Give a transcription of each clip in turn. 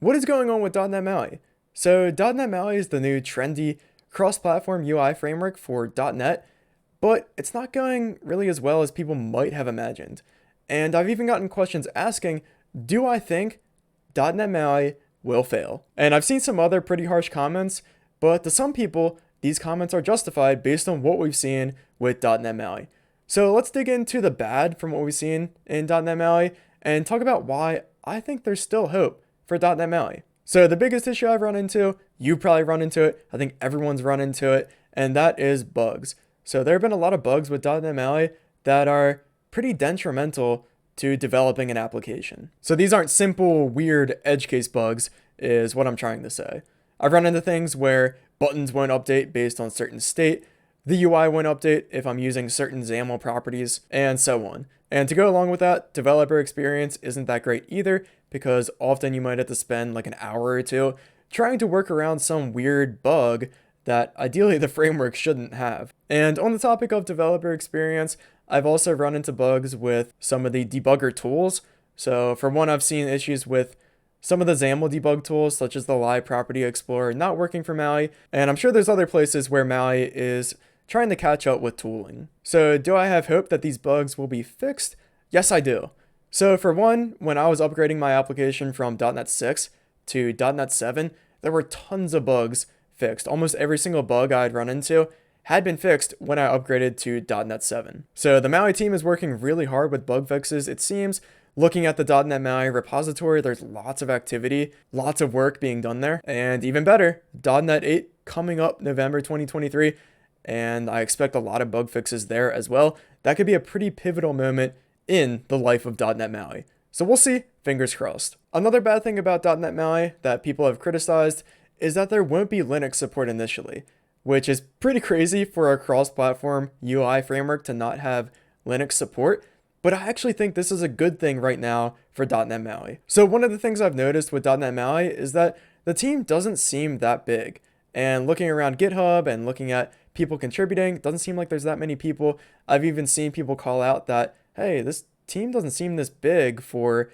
What is going on with .NET MAUI? So .NET MAUI is the new trendy cross-platform UI framework for .NET, but it's not going really as well as people might have imagined. And I've even gotten questions asking, do I think .NET MAUI will fail? And I've seen some other pretty harsh comments, but to some people, these comments are justified based on what we've seen with .NET MAUI. So let's dig into the bad from what we've seen in .NET MAUI and talk about why I think there's still hope for .NET MAUI. So the biggest issue I've run into, you probably run into it, I think everyone's run into it, and that is bugs. So there have been a lot of bugs with .NET MAUI that are pretty detrimental to developing an application. So these aren't simple, weird edge case bugs, is what I'm trying to say. I've run into things where buttons won't update based on certain state, the UI won't update if I'm using certain XAML properties, and so on. And to go along with that, developer experience isn't that great either, because often you might have to spend like an hour or two trying to work around some weird bug that ideally the framework shouldn't have. And on the topic of developer experience, I've also run into bugs with some of the debugger tools. So for one, I've seen issues with some of the XAML debug tools, such as the Live Property Explorer, not working for MAUI, and I'm sure there's other places where MAUI is trying to catch up with tooling. So do I have hope that these bugs will be fixed? Yes, I do. So for one, when I was upgrading my application from .NET 6 to .NET 7, there were tons of bugs fixed. Almost every single bug I'd run into had been fixed when I upgraded to .NET 7. So the MAUI team is working really hard with bug fixes, it seems. Looking at the .NET MAUI repository, there's lots of activity, lots of work being done there. And even better, .NET 8 coming up November 2023, and I expect a lot of bug fixes there as well. That could be a pretty pivotal moment in the life of .NET MAUI. So we'll see, fingers crossed. Another bad thing about .NET MAUI that people have criticized is that there won't be Linux support initially, which is pretty crazy for a cross-platform UI framework to not have Linux support. But I actually think this is a good thing right now for .NET MAUI. So one of the things I've noticed with .NET MAUI is that the team doesn't seem that big. And looking around GitHub and looking at people contributing, it doesn't seem like there's that many people. I've even seen people call out that, hey, this team doesn't seem this big for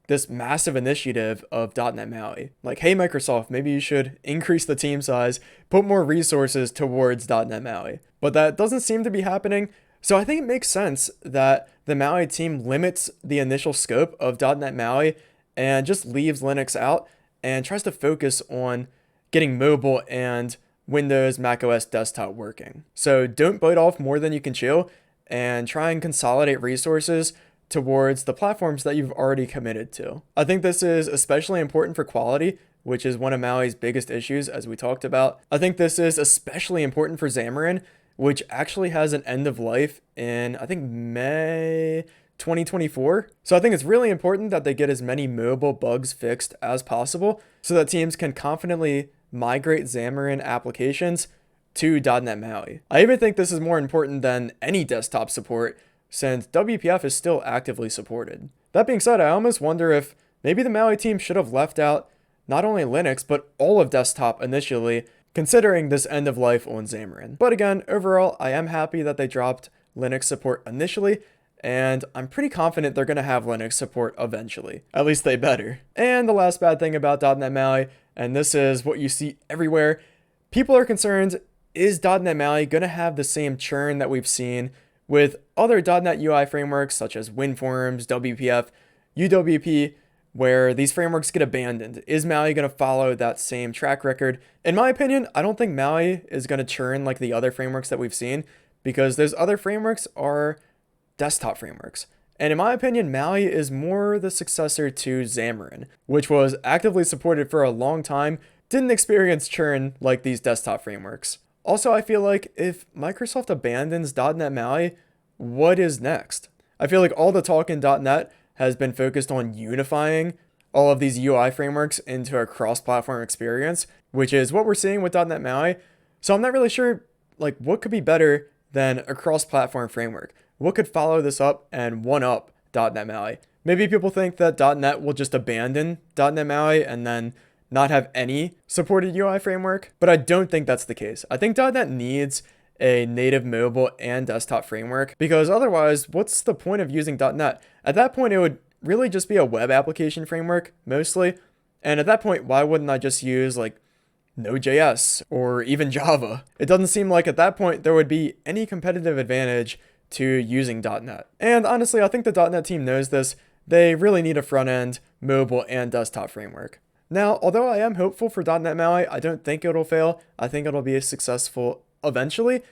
this massive initiative of .NET MAUI. Like, hey, Microsoft, maybe you should increase the team size, put more resources towards .NET MAUI. But that doesn't seem to be happening. So I think it makes sense that the MAUI team limits the initial scope of .NET MAUI and just leaves Linux out and tries to focus on getting mobile and Windows, macOS desktop working. So don't bite off more than you can chew and try and consolidate resources towards the platforms that you've already committed to. I think this is especially important for quality, which is one of MAUI's biggest issues, as we talked about. I think this is especially important for Xamarin, which actually has an end of life in, I think, May 2024. So I think it's really important that they get as many mobile bugs fixed as possible so that teams can confidently migrate Xamarin applications to .NET MAUI. I even think this is more important than any desktop support, since WPF is still actively supported. That being said, I almost wonder if maybe the MAUI team should have left out not only Linux, but all of desktop initially, considering this end of life on Xamarin. But again, overall, I am happy that they dropped Linux support initially, and I'm pretty confident they're going to have Linux support eventually. At least they better. And the last bad thing about .NET MAUI, and this is what you see everywhere, people are concerned, is .NET MAUI going to have the same churn that we've seen with other .NET UI frameworks such as WinForms, WPF, UWP, where these frameworks get abandoned? Is MAUI going to follow that same track record? In my opinion, I don't think MAUI is going to churn like the other frameworks that we've seen, because those other frameworks are desktop frameworks. And in my opinion, MAUI is more the successor to Xamarin, which was actively supported for a long time, didn't experience churn like these desktop frameworks. Also, I feel like if Microsoft abandons .NET MAUI, what is next? I feel like all the talk in .NET has been focused on unifying all of these UI frameworks into a cross-platform experience, which is what we're seeing with .NET MAUI. So I'm not really sure, like, what could be better than a cross-platform framework? What could follow this up and one-up .NET MAUI? Maybe people think that .NET will just abandon .NET MAUI and then not have any supported UI framework, but I don't think that's the case. I think .NET needs a native mobile and desktop framework, because otherwise, what's the point of using .NET? At that point, it would really just be a web application framework, mostly, And at that point, why wouldn't I just use like Node.js or even Java? It doesn't seem like at that point there would be any competitive advantage to using .NET. And honestly, I think the .NET team knows this. They really need a front-end, mobile, and desktop framework. Now, although I am hopeful for .NET MAUI, I don't think it'll fail. I think it'll be successful eventually.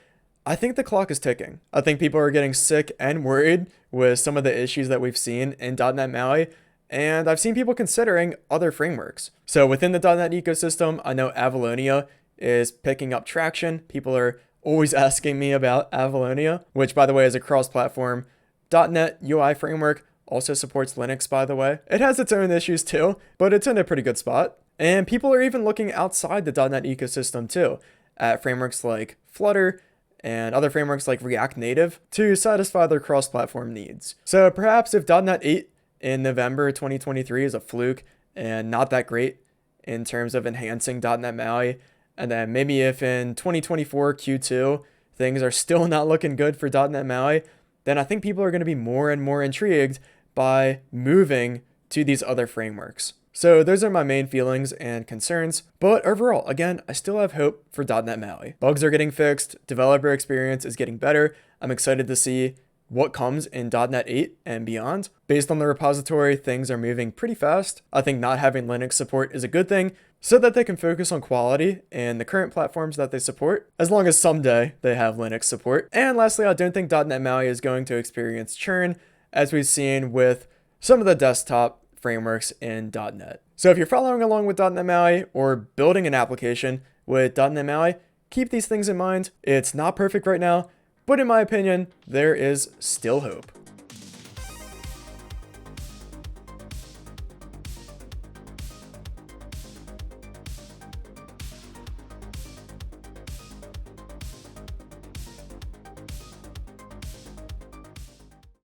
I think the clock is ticking. I think people are getting sick and worried with some of the issues that we've seen in .NET MAUI, and I've seen people considering other frameworks. So within the .NET ecosystem, I know Avalonia is picking up traction. People are always asking me about Avalonia, which by the way is a cross-platform .NET UI framework. Also supports Linux, by the way. It has its own issues too, but it's in a pretty good spot. And people are even looking outside the .NET ecosystem too, at frameworks like Flutter and other frameworks like React Native to satisfy their cross-platform needs. So perhaps if .NET 8 in November 2023 is a fluke and not that great in terms of enhancing .NET MAUI, and then maybe if in 2024 Q2 things are still not looking good for .NET MAUI, then I think people are going to be more and more intrigued by moving to these other frameworks. So those are my main feelings and concerns, but overall, again, I still have hope for .NET MAUI. Bugs are getting fixed, developer experience is getting better. I'm excited to see what comes in .NET 8 and beyond. Based on the repository, things are moving pretty fast. I think not having Linux support is a good thing so that they can focus on quality in the current platforms that they support, as long as someday they have Linux support. And lastly, I don't think .NET MAUI is going to experience churn, as we've seen with some of the desktop frameworks in .NET. So if you're following along with .NET MAUI or building an application with .NET MAUI, keep these things in mind. It's not perfect right now, but in my opinion, there is still hope.